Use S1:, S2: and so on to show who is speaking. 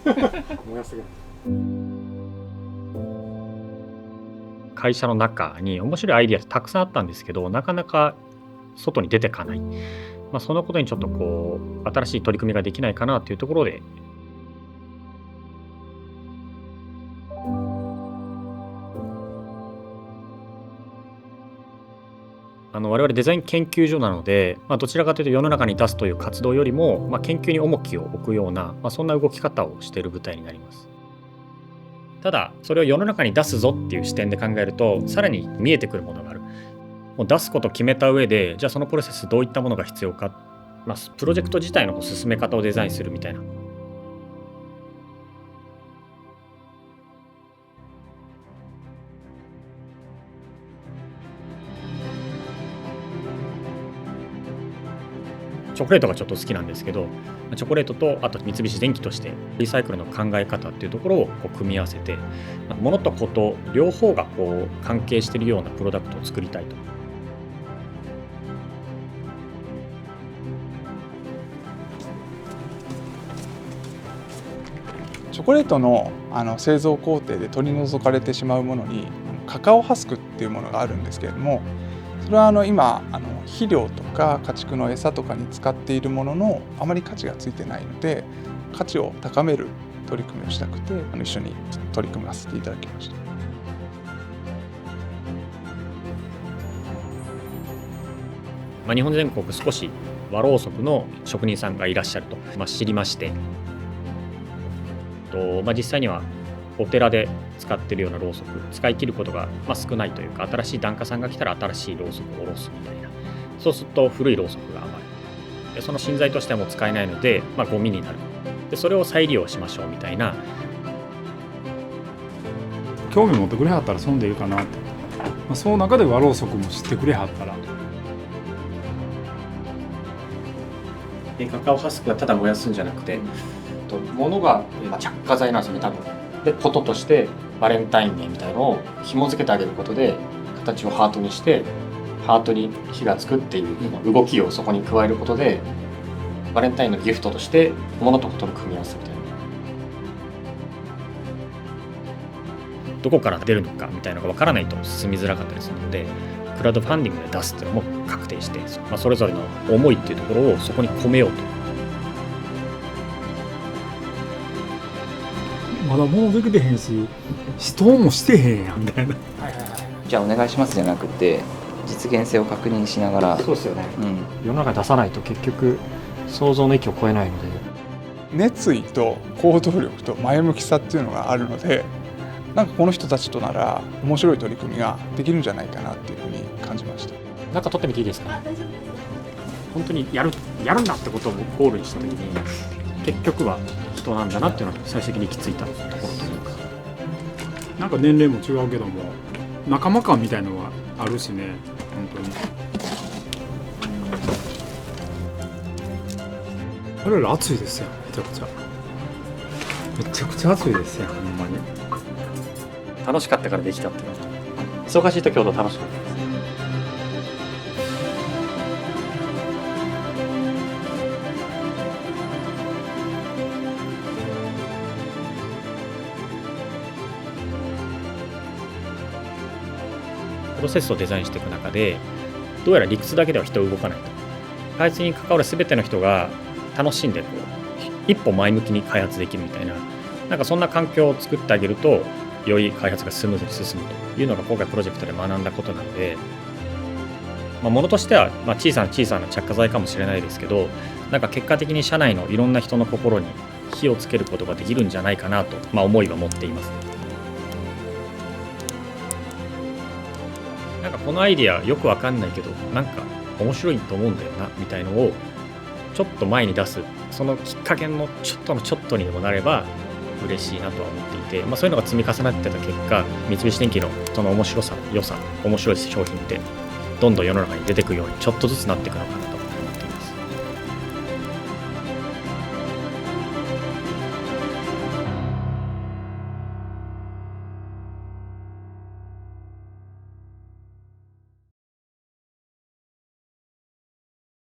S1: 燃やすぐらい。
S2: 会社の中に面白いアイディアたくさんあったんですけど、なかなか外に出てかない。そのことにちょっと新しい取り組みができないかなというところで、我々デザイン研究所なので、どちらかというと世の中に出すという活動よりも、研究に重きを置くような、そんな動き方をしている部隊になります。ただ、それを世の中に出すぞっていう視点で考えると、さらに見えてくるものがある。もう出すことを決めた上で、じゃあそのプロセスどういったものが必要か、プロジェクト自体の進め方をデザインするみたいな。チョコレートがちょっと好きなんですけど、チョコレートとあと三菱電機としてリサイクルの考え方っていうところを組み合わせて、物とこと両方が関係しているようなプロダクトを作りたいと。
S3: チョコレートの製造工程で取り除かれてしまうものにカカオハスクっていうものがあるんですけれども、それは今肥料とか家畜の餌とかに使っているもののあまり価値がついてないので、価値を高める取り組みをしたくて一緒に取り組ませていただきました。
S2: 日本全国少し和ろうそくの職人さんがいらっしゃると、知りまして、実際にはお寺で使ってるようなろうそく使い切ることが少ないというか、新しい檀家さんが来たら新しいろうそくを下ろすみたいな。そうすると古いろうそくが余る。でその芯材としてはもう使えないので、ゴミになる。でそれを再利用しましょうみたいな。
S1: 興味持ってくれはったら損でいいかなって、その中で和ろうそくも知ってくれはったら。
S2: でカカオハスクはただ燃やすんじゃなくて、物が着火剤なんですよね、多分。でこととしてバレンタインデーみたいのを紐付けてあげることで、形をハートにしてハートに火がつくっていう動きをそこに加えることで、バレンタインのギフトとして物とことの組み合わせみたいな。どこから出るのかみたいなのが分からないと進みづらかったりするので、クラウドファンディングで出すっていうのも確定して、それぞれの思いっていうところをそこに込めようと。
S1: まだ物できてへんし、人もしてへんやんみたいな。
S4: じゃあお願いしますじゃなくて、実現性を確認しながら。
S5: そうですよね、世の中に出さないと結局想像の域を超えないので、
S3: 熱意と行動力と前向きさっていうのがあるので、この人たちとなら面白い取り組みができるんじゃないかなっていうふうに感じました。
S2: なんか撮ってみていいですか？本当にやるんだってことをゴールにしたときに、結局は人なんだなっていうのが最終的に行き着いたところというか。
S1: 年齢も違うけども仲間感みたいのはあるしね、本当に。我々暑いですよ、めちゃくちゃ暑いですよ、ほんまに。
S2: 楽しかったからできたっていうのは、忙しい時ほど楽しかったです。プロセスをデザインしていく中で、どうやら理屈だけでは人は動かないと。開発に関わる全ての人が楽しんで一歩前向きに開発できるみたいな、そんな環境を作ってあげると、より開発がスムーズに進むというのが今回プロジェクトで学んだことなので、ものとしては小さな着火剤かもしれないですけど、結果的に社内のいろんな人の心に火をつけることができるんじゃないかなと、思いは持っています。このアイディアよくわかんないけど面白いと思うんだよなみたいのをちょっと前に出す、そのきっかけのちょっとにでもなれば嬉しいなとは思っていて、そういうのが積み重なってた結果、三菱電機のその面白さ、良さ、面白い商品ってどんどん世の中に出てくるようにちょっとずつなっていくのかなと。